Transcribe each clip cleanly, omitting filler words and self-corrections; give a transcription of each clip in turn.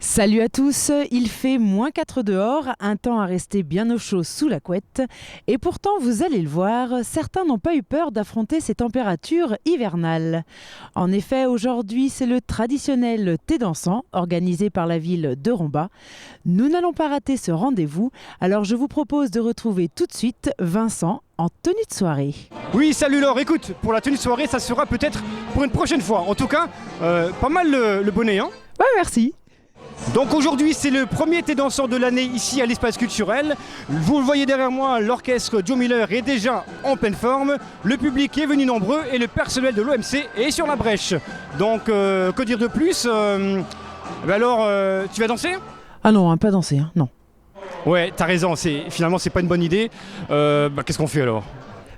Salut à tous, il fait -4 dehors, un temps à rester bien au chaud sous la couette. Et pourtant, vous allez le voir, certains n'ont pas eu peur d'affronter ces températures hivernales. En effet, aujourd'hui, c'est le traditionnel thé dansant, organisé par la ville de Romba. Nous n'allons pas rater ce rendez-vous, alors je vous propose de retrouver tout de suite Vincent en tenue de soirée. Oui, salut Laure, écoute, pour la tenue de soirée, ça sera peut-être pour une prochaine fois. En tout cas, pas mal le bonnet, hein. Ouais, merci. Donc aujourd'hui, c'est le premier thé dansant de l'année ici à l'espace culturel. Vous le voyez derrière moi, l'orchestre Joe Miller est déjà en pleine forme. Le public est venu nombreux et le personnel de l'OMC est sur la brèche. Donc, que dire de plus alors, tu vas danser ? Ah non, pas danser, non. Ouais, t'as raison, finalement c'est pas une bonne idée. Qu'est-ce qu'on fait alors ?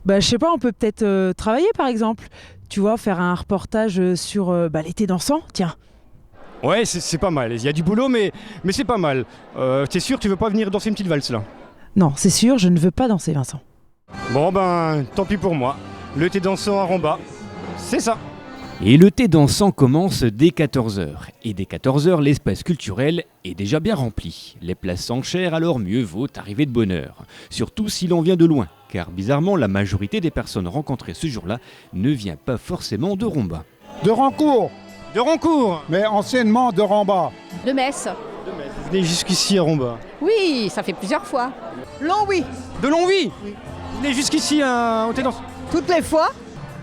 Je sais pas, on peut peut-être travailler par exemple. Tu vois, faire un reportage sur les thés dansants, tiens. Ouais, c'est pas mal. Il y a du boulot, mais c'est pas mal. T'es sûr que tu veux pas venir danser une petite valse là ? Non, c'est sûr, je ne veux pas danser, Vincent. Bon tant pis pour moi. Le thé dansant à Romba, c'est ça. Et le thé dansant commence dès 14h. Et dès 14h, l'espace culturel est déjà bien rempli. Les places s'enchèrent, alors mieux vaut arriver de bonne heure. Surtout si l'on vient de loin, car bizarrement, la majorité des personnes rencontrées ce jour-là ne vient pas forcément de Romba. De Rancourt, De Rancourt. mais anciennement de Romba. De Metz. Vous venez jusqu'ici à Romba. Oui, ça fait plusieurs fois. Longwy, De Longwy. Vous venez jusqu'ici au thé dansant. toutes les fois.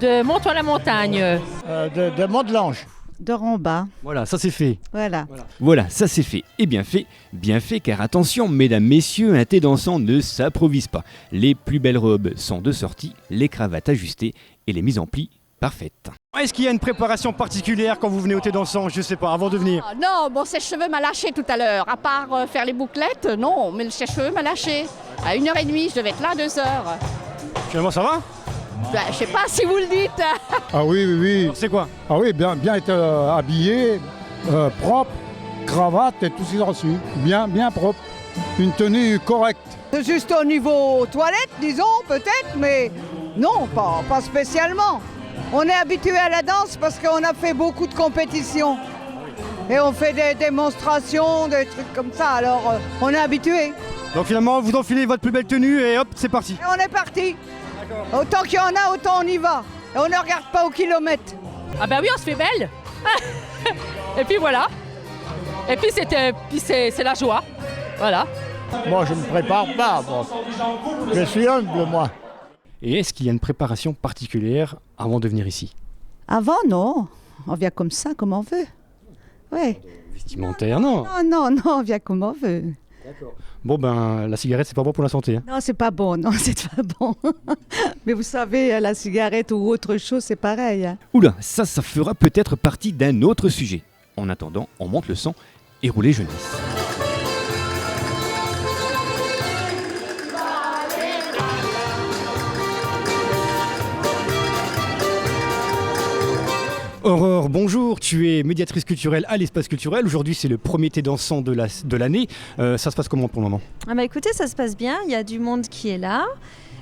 De Montois-la-Montagne. De Montelange. De Romba, Voilà, ça c'est fait. voilà. Voilà, ça c'est fait. Et bien fait, car attention, mesdames, messieurs, un thé dansant ne s'improvise pas. Les plus belles robes sont de sortie, les cravates ajustées et les mises en plis parfaites. Est-ce qu'il y a une préparation particulière quand vous venez au thé dansant ? Je sais pas, avant de venir. Ah, non, mon sèche-cheveux m'a lâché tout à l'heure. À part faire les bouclettes, non, mais le sèche-cheveux m'a lâché. À 1h30, je devais être là à 2h. Finalement, ça va ? Je sais pas si vous le dites. Ah oui. C'est quoi ? Ah oui, bien être habillé, propre, cravate et tout ce qui s'en suit. Bien propre. Une tenue correcte. C'est juste au niveau toilette, disons, peut-être, mais non, pas spécialement. On est habitué à la danse parce qu'on a fait beaucoup de compétitions. Et on fait des démonstrations, des trucs comme ça, alors on est habitué. Donc finalement, vous enfilez votre plus belle tenue et hop, c'est parti. Et on est parti. Autant qu'il y en a, autant on y va. Et on ne regarde pas au kilomètre. Ah ben oui, on se fait belle. Et puis voilà. Et puis c'est la joie. Voilà. Moi, je ne me prépare pas. Bon. Je suis humble, moi. Et est-ce qu'il y a une préparation particulière avant de venir ici ? Avant, non. On vient comme ça, comme on veut. Ouais. Vestimentaire, non. Non, on vient comme on veut. Bon la cigarette, c'est pas bon pour la santé. Hein. Non, c'est pas bon, non, c'est pas bon. Mais vous savez, la cigarette ou autre chose, c'est pareil. Hein. Oula, ça fera peut-être partie d'un autre sujet. En attendant, on monte le son et roulez jeunesse. Aurore, bonjour, tu es médiatrice culturelle à l'espace culturel. Aujourd'hui, c'est le premier thé dansant de l'année. Ça se passe comment pour le moment ? Écoutez, ça se passe bien, il y a du monde qui est là,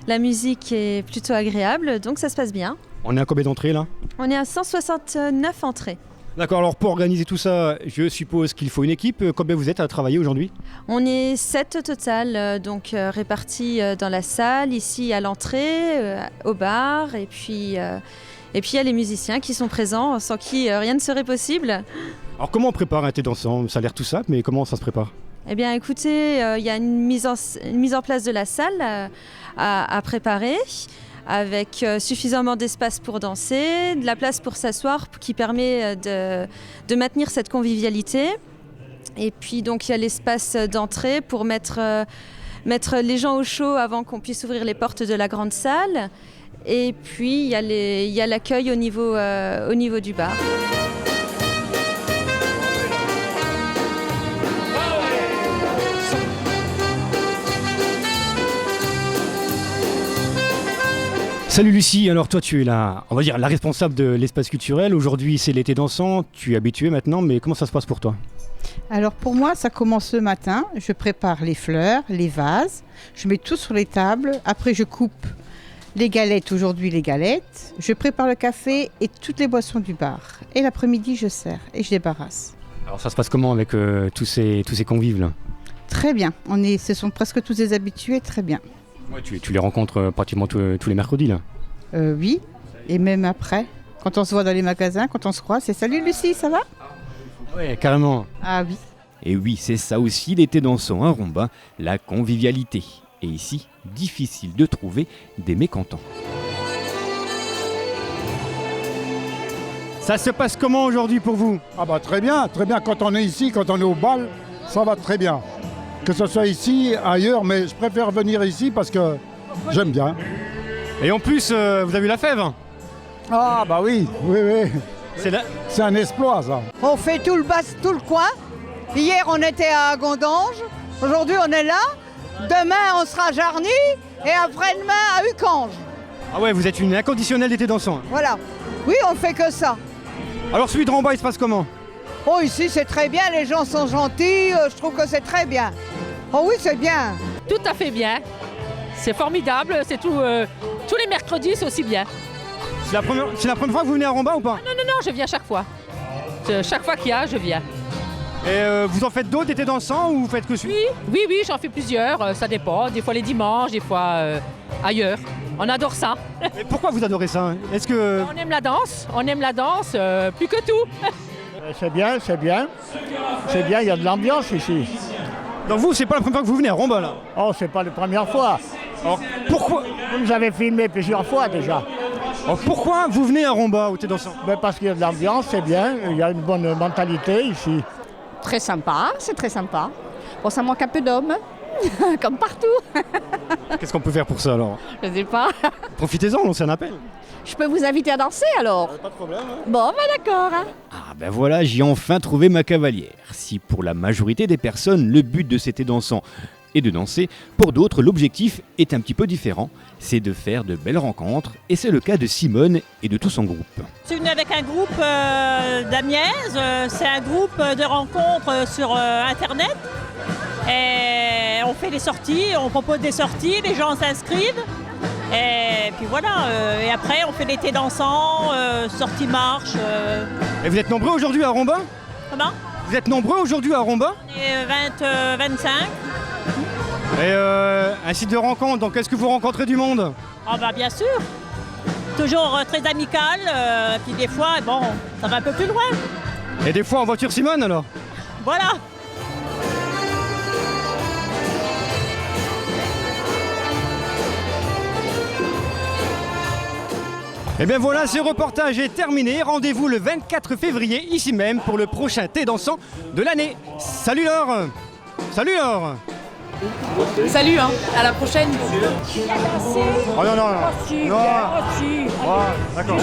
la musique est plutôt agréable, donc ça se passe bien. On est à combien d'entrées là ? On est à 169 entrées. D'accord, alors pour organiser tout ça, je suppose qu'il faut une équipe. Combien vous êtes à travailler aujourd'hui ? On est 7 au total, répartis dans la salle, ici à l'entrée, au bar, et puis il y a les musiciens qui sont présents, sans qui rien ne serait possible. Alors comment on prépare un thé dansant ? Ça a l'air tout simple, mais comment ça se prépare ? Eh bien écoutez, il y a une mise en place de la salle à préparer, avec suffisamment d'espace pour danser, de la place pour s'asseoir qui permet de maintenir cette convivialité. Et puis donc il y a l'espace d'entrée pour mettre les gens au chaud avant qu'on puisse ouvrir les portes de la grande salle. Et puis il y a l'accueil au niveau du bar. Salut Lucie, alors toi tu es la responsable de l'espace culturel. Aujourd'hui c'est l'été dansant, tu es habituée maintenant, mais comment ça se passe pour toi ? Alors pour moi, ça commence le matin. Je prépare les fleurs, les vases, je mets tout sur les tables. Après, je coupe les galettes, aujourd'hui les galettes. Je prépare le café et toutes les boissons du bar. Et l'après-midi, je sers et je débarrasse. Alors ça se passe comment avec tous ces convives là? Très bien. Ce sont presque tous des habitués, très bien. Ouais, tu les rencontres pratiquement tous les mercredis là? Oui, et même après, quand on se voit dans les magasins, quand on se croise, c'est salut Lucie, ça va? Ouais, carrément. Ah oui. Et oui, c'est ça aussi l'été dansant à Rombin, la convivialité. Et ici, difficile de trouver des mécontents. Ça se passe comment aujourd'hui pour vous? Ah bah très bien. Quand on est ici, quand on est au bal, ça va très bien. Que ce soit ici, ailleurs, mais je préfère venir ici parce que j'aime bien. Et en plus, vous avez eu la fève? Ah bah oui. C'est un exploit ça. On fait tout le coin. Hier, on était à Gondange. Aujourd'hui, on est là. Demain, on sera à Jarny. Et après-demain, à Ucange. Ah ouais, vous êtes une inconditionnelle d'été dansant. Voilà. Oui, on fait que ça. Alors celui de Rombin, il se passe comment? Oh, ici, c'est très bien. Les gens sont gentils. Je trouve que c'est très bien. Oh oui, c'est bien. Tout à fait bien. C'est formidable. C'est tout. Tous les mercredis, c'est aussi bien. C'est la première fois que vous venez à Rombin ou pas? Non, je viens chaque fois. Chaque fois qu'il y a, je viens. Et vous en faites d'autres d'été dansant ou vous faites que celui? Oui, j'en fais plusieurs. Ça dépend. Des fois les dimanches, des fois ailleurs. On adore ça. Mais pourquoi vous adorez ça? Est-ce que... On aime la danse. Plus que tout. C'est bien. Il y a de l'ambiance ici. Donc vous, c'est pas la première fois que vous venez à Rombin là? Oh, c'est pas la première fois. Alors pourquoi? Vous nous avez filmé plusieurs fois déjà. Alors pourquoi vous venez à Rombin au thé dansant? Parce qu'il y a de l'ambiance, c'est bien. Il y a une bonne mentalité ici. Très sympa, c'est très sympa. Bon, ça manque un peu d'hommes, comme partout. Qu'est-ce qu'on peut faire pour ça alors? Je sais pas. Profitez-en, lancez un appel. Je peux vous inviter à danser alors? Pas de problème. Hein. Bon, d'accord. Hein. Ah ben voilà, j'ai enfin trouvé ma cavalière. Si pour la majorité des personnes, le but de cet été dansant est de danser, pour d'autres, l'objectif est un petit peu différent. C'est de faire de belles rencontres, et c'est le cas de Simone et de tout son groupe. Je suis venue avec un groupe d'Amiens, c'est un groupe de rencontres sur Internet. Et on fait des sorties, on propose des sorties, les gens s'inscrivent. Et puis voilà, et après on fait l'été dansant, sortie marche. Et vous êtes nombreux aujourd'hui à Rombin? Comment? Vous êtes nombreux aujourd'hui à Rombin? On est 25. Et un site de rencontre, donc est-ce que vous rencontrez du monde? Ah bah bien sûr, toujours très amical, puis des fois, bon, ça va un peu plus loin. Et des fois en voiture Simone alors? Voilà. Et bien voilà, ce reportage est terminé. Rendez-vous le 24 février, ici même, pour le prochain thé dansant de l'année. Salut Laure! Salut Laure! Salut, hein, à la prochaine. Oh non, non, non. Non. Oh, d'accord.